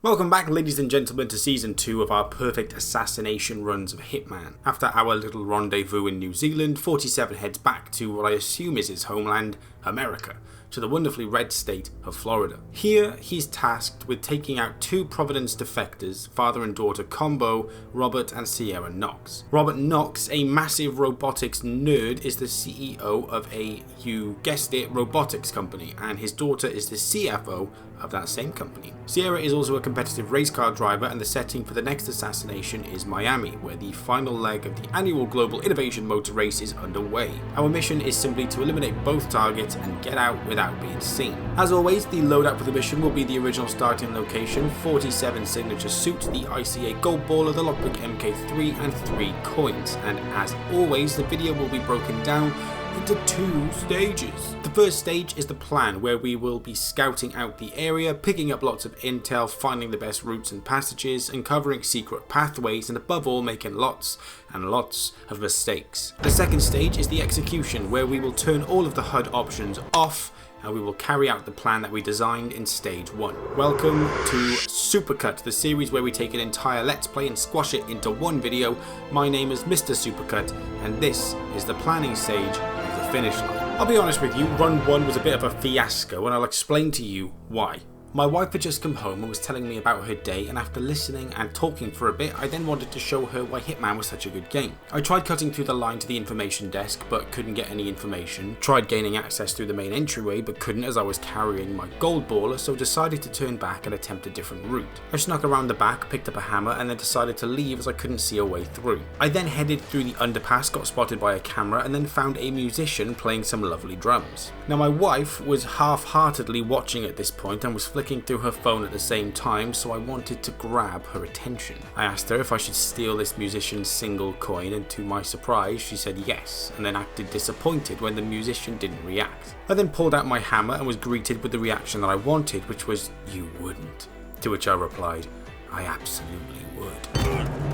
Welcome back, ladies and gentlemen, to Season 2 of our perfect assassination runs of Hitman. After our little rendezvous in New Zealand, 47 heads back to what I assume is his homeland, America, to the wonderfully red state of Florida. Here, he's tasked with taking out two Providence defectors, father and daughter combo, Robert and Sierra Knox. Robert Knox, a massive robotics nerd, is the CEO of a, you guessed it, robotics company, and his daughter is the CFO of that same company. Sierra is also a competitive race car driver, and the setting for the next assassination is Miami, where the final leg of the annual Global Innovation Motor Race is underway. Our mission is simply to eliminate both targets and get out without being seen. As always, the loadout for the mission will be the original starting location, 47 signature suits, the ICA gold baller, the lockpick MK3 and 3 coins. And as always, the video will be broken down into two stages. The first stage is the plan, where we will be scouting out the area, picking up lots of intel, finding the best routes and passages, uncovering secret pathways, and above all making lots and lots of mistakes. The second stage is the execution, where we will turn all of the HUD options off and we will carry out the plan that we designed in stage 1. Welcome to Supercut, the series where we take an entire Let's Play and squash it into one video. My name is Mr. Supercut, and this is the planning stage of the finish line. I'll be honest with you, run 1 was a bit of a fiasco, and I'll explain to you why. My wife had just come home and was telling me about her day, and after listening and talking for a bit, I then wanted to show her why Hitman was such a good game. I tried cutting through the line to the information desk but couldn't get any information, tried gaining access through the main entryway but couldn't as I was carrying my gold baller, so decided to turn back and attempt a different route. I snuck around the back, picked up a hammer, and then decided to leave as I couldn't see a way through. I then headed through the underpass, got spotted by a camera, and then found a musician playing some lovely drums. Now my wife was half-heartedly watching at this point and was flicking through her phone at the same time, so I wanted to grab her attention. I asked her if I should steal this musician's single coin, and to my surprise she said yes, and then acted disappointed when the musician didn't react. I then pulled out my hammer and was greeted with the reaction that I wanted, which was, "You wouldn't." To which I replied, "I absolutely would."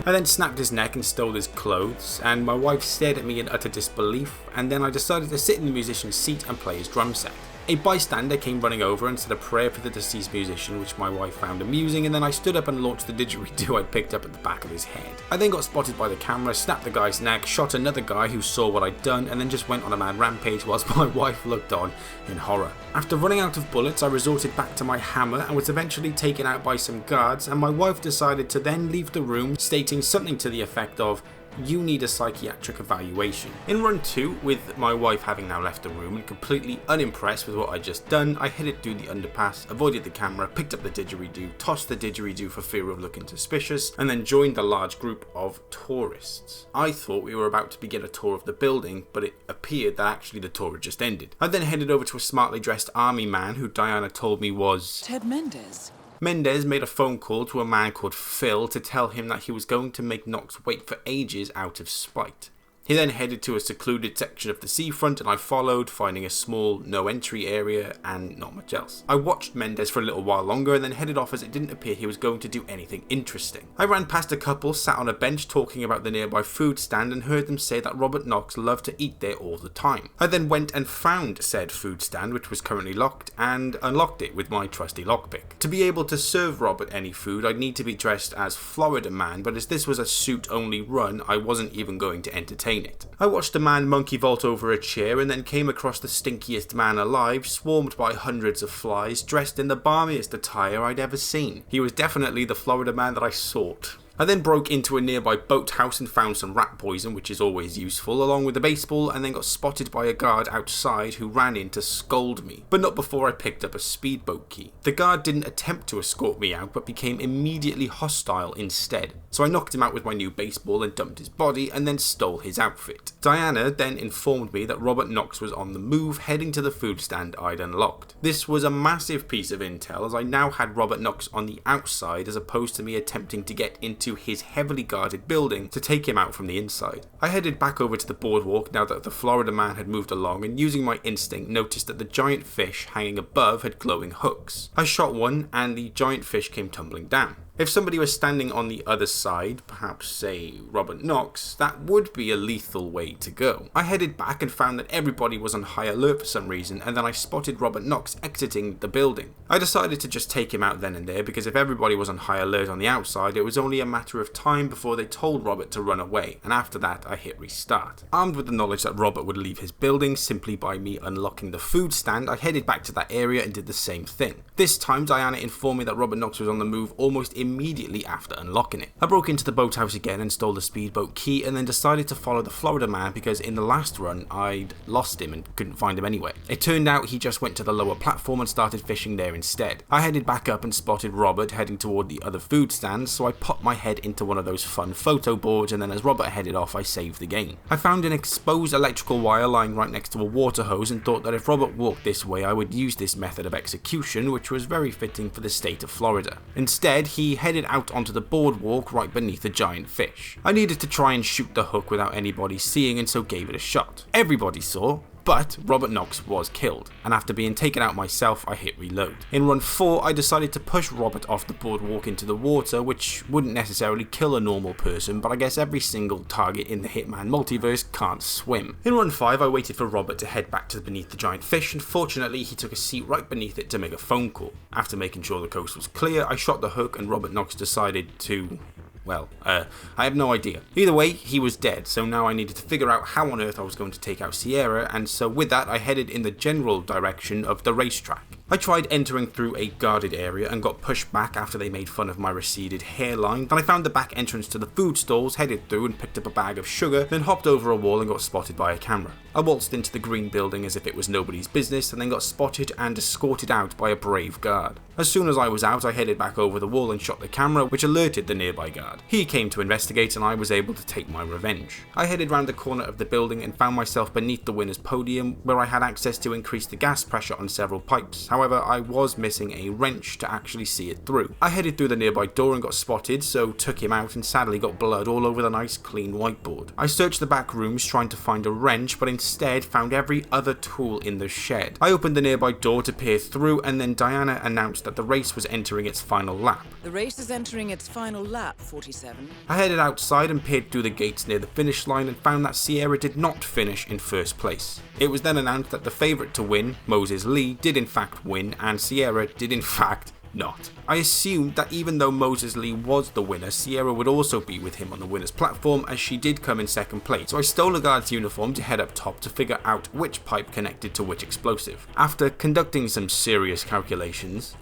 I then snapped his neck and stole his clothes, and my wife stared at me in utter disbelief, and then I decided to sit in the musician's seat and play his drum set. A bystander came running over and said a prayer for the deceased musician, which my wife found amusing, and then I stood up and launched the didgeridoo I'd picked up at the back of his head. I then got spotted by the camera, snapped the guy's neck, shot another guy who saw what I'd done, and then just went on a mad rampage whilst my wife looked on in horror. After running out of bullets, I resorted back to my hammer and was eventually taken out by some guards, and my wife decided to then leave the room, stating something to the effect of, "You need a psychiatric evaluation." In run 2, with my wife having now left the room and completely unimpressed with what I'd just done, I headed through the underpass, avoided the camera, picked up the didgeridoo, tossed the didgeridoo for fear of looking suspicious, and then joined the large group of tourists. I thought we were about to begin a tour of the building, but it appeared that actually the tour had just ended. I then headed over to a smartly dressed army man who Diana told me was Ted Mendez. Mendez made a phone call to a man called Phil to tell him that he was going to make Knox wait for ages out of spite. He then headed to a secluded section of the seafront, and I followed, finding a small, no-entry area and not much else. I watched Mendez for a little while longer and then headed off as it didn't appear he was going to do anything interesting. I ran past a couple sat on a bench talking about the nearby food stand and heard them say that Robert Knox loved to eat there all the time. I then went and found said food stand, which was currently locked, and unlocked it with my trusty lockpick. To be able to serve Robert any food, I'd need to be dressed as Florida Man, but as this was a suit-only run, I wasn't even going to entertain it. I watched a man monkey vault over a chair and then came across the stinkiest man alive, swarmed by hundreds of flies, dressed in the balmiest attire I'd ever seen. He was definitely the Florida Man that I sought. I then broke into a nearby boathouse and found some rat poison, which is always useful, along with a baseball, and then got spotted by a guard outside who ran in to scold me, but not before I picked up a speedboat key. The guard didn't attempt to escort me out, but became immediately hostile instead, so I knocked him out with my new baseball and dumped his body, and then stole his outfit. Diana then informed me that Robert Knox was on the move, heading to the food stand I'd unlocked. This was a massive piece of intel, as I now had Robert Knox on the outside as opposed to me attempting to get into his heavily guarded building to take him out from the inside. I headed back over to the boardwalk now that the Florida Man had moved along, and using my instinct noticed that the giant fish hanging above had glowing hooks. I shot one and the giant fish came tumbling down. If somebody was standing on the other side, perhaps say Robert Knox, that would be a lethal way to go. I headed back and found that everybody was on high alert for some reason, and then I spotted Robert Knox exiting the building. I decided to just take him out then and there, because if everybody was on high alert on the outside, it was only a matter of time before they told Robert to run away, and after that I hit restart. Armed with the knowledge that Robert would leave his building simply by me unlocking the food stand, I headed back to that area and did the same thing. This time Diana informed me that Robert Knox was on the move almost immediately after unlocking it. I broke into the boathouse again and stole the speedboat key, and then decided to follow the Florida man because in the last run I'd lost him and couldn't find him anyway. It turned out he just went to the lower platform and started fishing there instead. I headed back up and spotted Robert heading toward the other food stands, so I popped my head into one of those fun photo boards, and then as Robert headed off I saved the game. I found an exposed electrical wire lying right next to a water hose and thought that if Robert walked this way I would use this method of execution, which was very fitting for the state of Florida. Instead, he headed out onto the boardwalk right beneath a giant fish. I needed to try and shoot the hook without anybody seeing, and so gave it a shot. Everybody saw, but Robert Knox was killed, and after being taken out myself, I hit reload. In run 4, I decided to push Robert off the boardwalk into the water, which wouldn't necessarily kill a normal person, but I guess every single target in the Hitman multiverse can't swim. In run 5, I waited for Robert to head back to beneath the giant fish, and fortunately he took a seat right beneath it to make a phone call. After making sure the coast was clear, I shot the hook and Robert Knox decided to... well, I have no idea. Either way, he was dead, so now I needed to figure out how on earth I was going to take out Sierra, and so with that I headed in the general direction of the racetrack. I tried entering through a guarded area and got pushed back after they made fun of my receded hairline. Then I found the back entrance to the food stalls, headed through and picked up a bag of sugar, then hopped over a wall and got spotted by a camera. I waltzed into the green building as if it was nobody's business, and then got spotted and escorted out by a brave guard. As soon as I was out, I headed back over the wall and shot the camera, which alerted the nearby guard. He came to investigate and I was able to take my revenge. I headed round the corner of the building and found myself beneath the winner's podium, where I had access to increase the gas pressure on several pipes. However, I was missing a wrench to actually see it through. I headed through the nearby door and got spotted, so took him out and sadly got blood all over the nice clean whiteboard. I searched the back rooms trying to find a wrench, but instead found every other tool in the shed. I opened the nearby door to peer through, and then Diana announced that the race was entering its final lap. The race is entering its final lap, 47. I headed outside and peered through the gates near the finish line and found that Sierra did not finish in first place. It was then announced that the favourite to win, Moses Lee, did in fact win, and Sierra did in fact not. I assumed that even though Moses Lee was the winner, Sierra would also be with him on the winner's platform, as she did come in second place, so I stole a guard's uniform to head up top to figure out which pipe connected to which explosive. After conducting some serious calculations,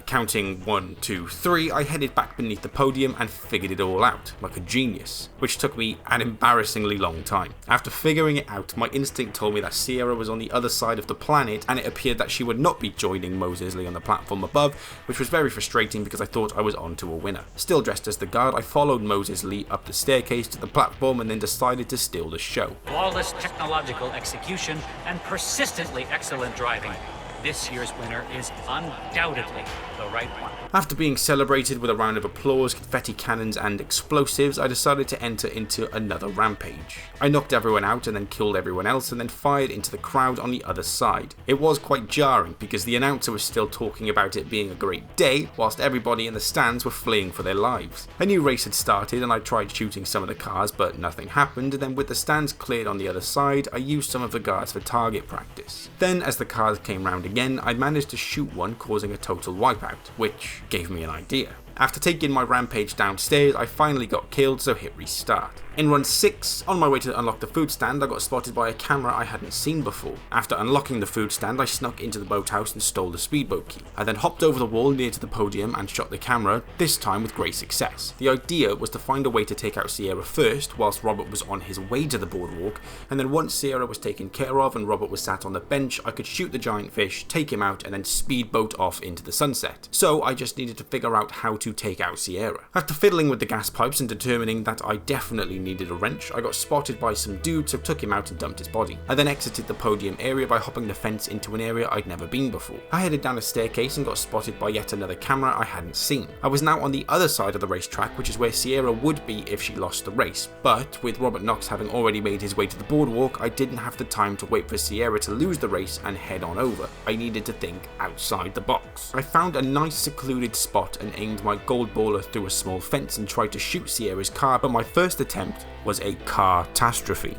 counting 1, 2, 3, I headed back beneath the podium and figured it all out, like a genius, which took me an embarrassingly long time. After figuring it out, my instinct told me that Sierra was on the other side of the planet, and it appeared that she would not be joining Moses Lee on the platform above, which was very frustrating because I thought I was onto a winner. Still dressed as the guard, I followed Moses Lee up the staircase to the platform and then decided to steal the show. Flawless technological execution and persistently excellent driving. This year's winner is undoubtedly the right one. After being celebrated with a round of applause, confetti cannons and explosives, I decided to enter into another rampage. I knocked everyone out and then killed everyone else and then fired into the crowd on the other side. It was quite jarring because the announcer was still talking about it being a great day whilst everybody in the stands were fleeing for their lives. A new race had started and I tried shooting some of the cars but nothing happened, and then with the stands cleared on the other side, I used some of the guards for target practice. Then as the cars came round again, I managed to shoot one, causing a total wipeout, which gave me an idea. After taking my rampage downstairs, I finally got killed, so hit restart. In run 6, on my way to unlock the food stand, I got spotted by a camera I hadn't seen before. After unlocking the food stand, I snuck into the boathouse and stole the speedboat key. I then hopped over the wall near to the podium and shot the camera, this time with great success. The idea was to find a way to take out Sierra first, whilst Robert was on his way to the boardwalk, and then once Sierra was taken care of and Robert was sat on the bench, I could shoot the giant fish, take him out, and then speedboat off into the sunset. So I just needed to figure out how to take out Sierra. After fiddling with the gas pipes and determining that I definitely needed a wrench, I got spotted by some dude, so took him out and dumped his body. I then exited the podium area by hopping the fence into an area I'd never been before. I headed down a staircase and got spotted by yet another camera I hadn't seen. I was now on the other side of the racetrack, which is where Sierra would be if she lost the race, but with Robert Knox having already made his way to the boardwalk, I didn't have the time to wait for Sierra to lose the race and head on over. I needed to think outside the box. I found a nice secluded spot and aimed my gold baller through a small fence and tried to shoot Sierra's car, but my first attempt was a car-tastrophe.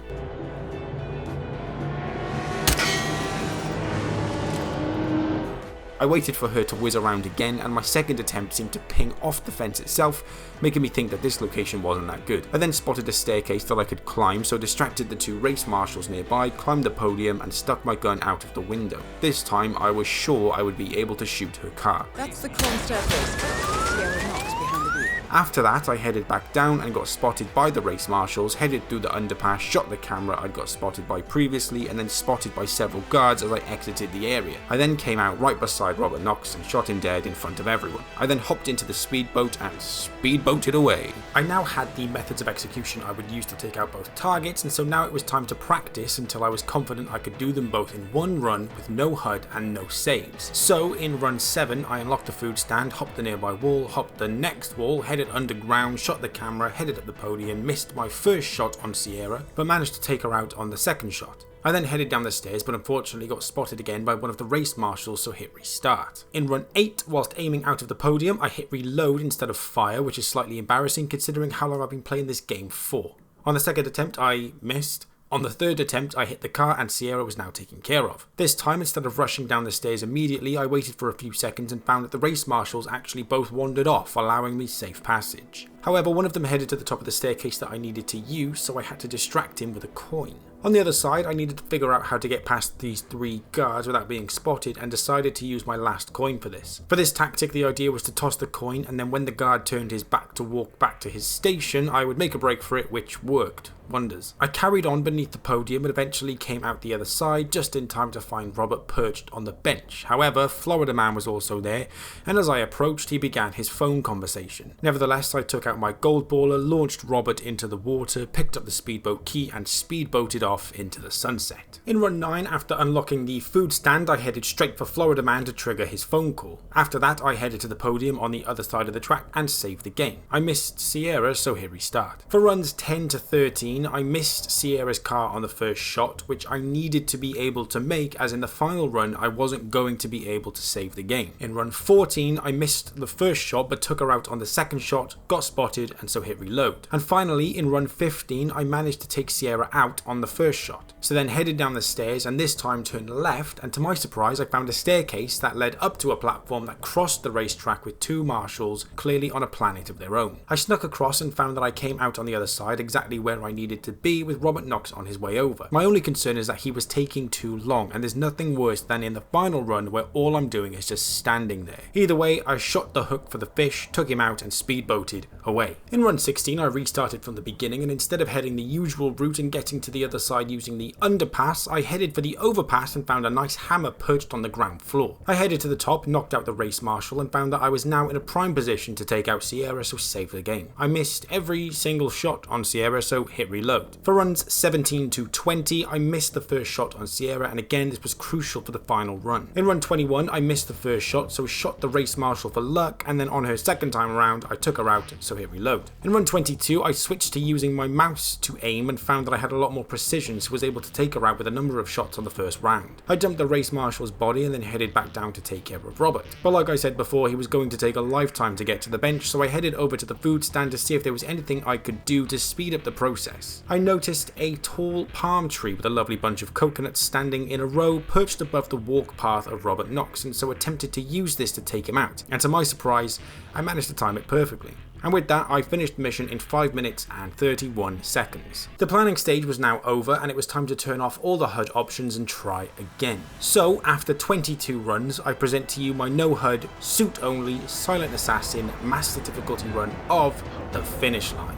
I waited for her to whiz around again, and my second attempt seemed to ping off the fence itself, making me think that this location wasn't that good. I then spotted a staircase that I could climb, so distracted the two race marshals nearby, climbed the podium and stuck my gun out of the window. This time I was sure I would be able to shoot her car. That's the Corn staircase. Sierra Knox behind the wheel. After that, I headed back down and got spotted by the race marshals, headed through the underpass, shot the camera I'd got spotted by previously, and then spotted by several guards as I exited the area. I then came out right beside Robert Knox and shot him dead in front of everyone. I then hopped into the speedboat and speedboated away. I now had the methods of execution I would use to take out both targets, and so now it was time to practice until I was confident I could do them both in one run with no HUD and no saves. So in run 7, I unlocked the food stand, hopped the nearby wall, hopped the next wall, headed underground, shot the camera, headed up the podium, missed my first shot on Sierra, but managed to take her out on the second shot. I then headed down the stairs, but unfortunately got spotted again by one of the race marshals, so hit restart. In run 8, whilst aiming out of the podium, I hit reload instead of fire, which is slightly embarrassing considering how long I've been playing this game for. On the second attempt, I missed. On the third attempt, I hit the car and Sierra was now taken care of. This time, instead of rushing down the stairs immediately, I waited for a few seconds and found that the race marshals actually both wandered off, allowing me safe passage. However, one of them headed to the top of the staircase that I needed to use, so I had to distract him with a coin. On the other side, I needed to figure out how to get past these 3 guards without being spotted, and decided to use my last coin for this. For this tactic, the idea was to toss the coin, and then when the guard turned his back to walk back to his station, I would make a break for it, which worked wonders. I carried on beneath the podium and eventually came out the other side just in time to find Robert perched on the bench. However, Florida Man was also there, and as I approached, he began his phone conversation. Nevertheless, I took out my gold baller, launched Robert into the water, picked up the speedboat key and speedboated off into the sunset. In run 9, after unlocking the food stand, I headed straight for Florida Man to trigger his phone call. After that, I headed to the podium on the other side of the track and saved the game. I missed Sierra, so hit restart. For runs 10 to 13, I missed Sierra's car on the first shot, which I needed to be able to make, as in the final run I wasn't going to be able to save the game. In run 14, I missed the first shot but took her out on the second shot, got spotted and so hit reload. And finally, in run 15, I managed to take Sierra out on the first shot. So then headed down the stairs and this time turned left, and to my surprise I found a staircase that led up to a platform that crossed the racetrack with 2 marshals clearly on a planet of their own. I snuck across and found that I came out on the other side exactly where I needed to be, with Robert Knox on his way over. My only concern is that he was taking too long, and there's nothing worse than in the final run where all I'm doing is just standing there. Either way, I shot the hook for the fish, took him out and speedboated away. In run 16, I restarted from the beginning, and instead of heading the usual route and getting to the other side using the underpass, I headed for the overpass and found a nice hammer perched on the ground floor. I headed to the top, knocked out the race marshal and found that I was now in a prime position to take out Sierra, so saved the game. I missed every single shot on Sierra, so hit reload. For runs 17 to 20, I missed the first shot on Sierra, and again this was crucial for the final run. In run 21, I missed the first shot, so shot the race marshal for luck, and then on her second time around, I took her out, so hit reload. In run 22, I switched to using my mouse to aim and found that I had a lot more precision, so was able to take her out with a number of shots on the first round. I dumped the race marshal's body and then headed back down to take care of Robert. But like I said before, he was going to take a lifetime to get to the bench, so I headed over to the food stand to see if there was anything I could do to speed up the process. I noticed a tall palm tree with a lovely bunch of coconuts standing in a row perched above the walk path of Robert Knox, and so attempted to use this to take him out, and to my surprise I managed to time it perfectly. And with that, I finished the mission in 5 minutes and 31 seconds. The planning stage was now over, and it was time to turn off all the HUD options and try again. So, after 22 runs, I present to you my no HUD, suit only, silent assassin, master difficulty run of The Finish Line.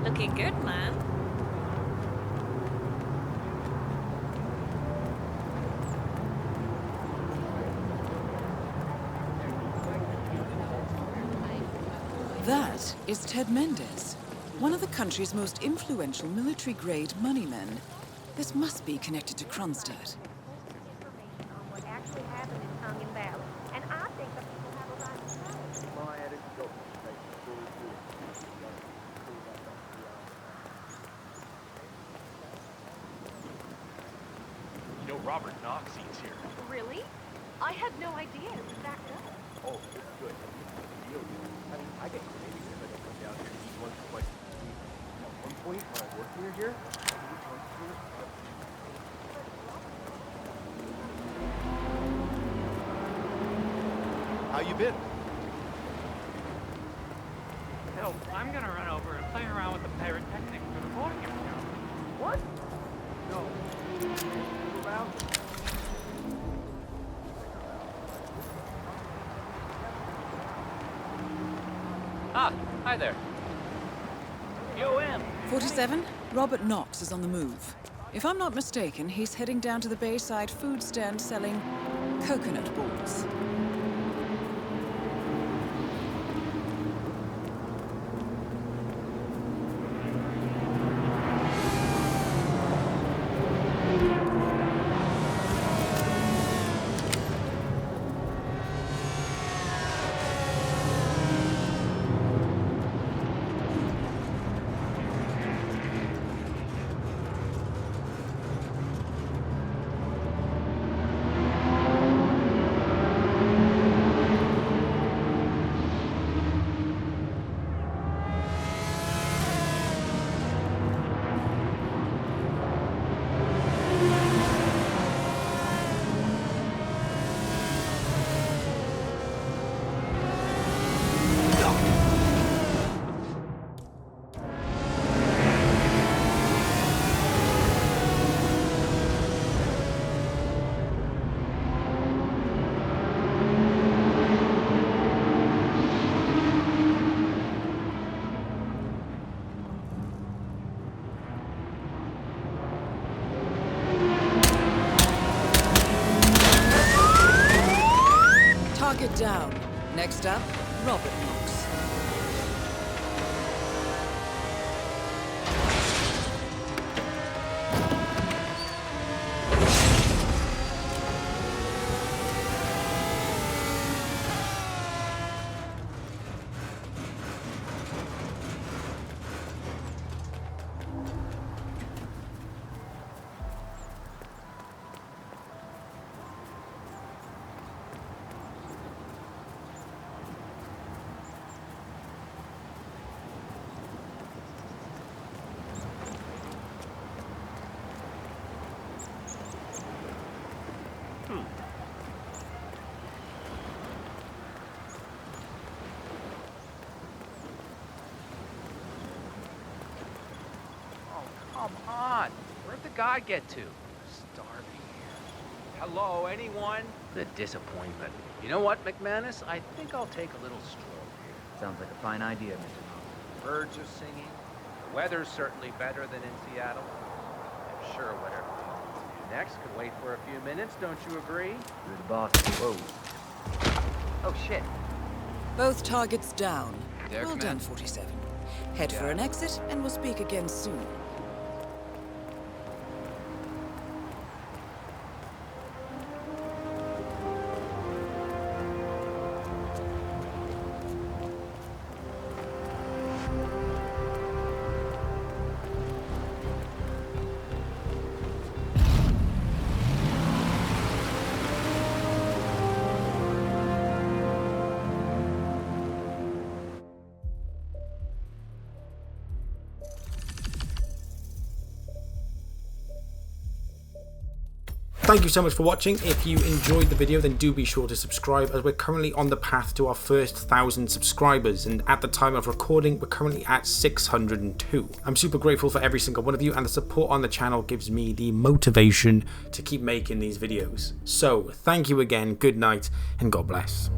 Looking good, man. That is Ted Mendez, one of the country's most influential military-grade moneymen. This must be connected to Kronstadt. What actually happened in Tongan Valley, and I think the people have a right to know. You know, Robert Knox eats here. Really? I had no idea it was that good. Oh, it's good. I mean, I get crazy if I don't come down here to eat once or twice a week. At one point, when I worked near here, I would eat once a week. How you been? So, I'm gonna run over and play around with the pyrotechnics for the podium show. What? No. Move around. Ah, hi there. YOM! 47, Robert Knox is on the move. If I'm not mistaken, he's heading down to the Bayside food stand selling coconut balls. Target down. Next up, Robert Knox. Come on! Where'd the guy get to? Starving here. Hello, anyone? The disappointment. You know what, McManus? I think I'll take a little stroll here. Sounds like a fine idea, Mr. Knox. Birds are singing. The weather's certainly better than in Seattle. I'm sure whatever we do next can wait for a few minutes, don't you agree? You're the boss. Whoa. Oh, shit. Both targets down. There, Well Commander. done, 47. Head for an exit, and we'll speak again soon. Thank you so much for watching. If you enjoyed the video, then do be sure to subscribe, as we're currently on the path to our first 1,000 subscribers, and at the time of recording we're currently at 602. I'm super grateful for every single one of you, and the support on the channel gives me the motivation to keep making these videos. So thank you again, good night, and God bless.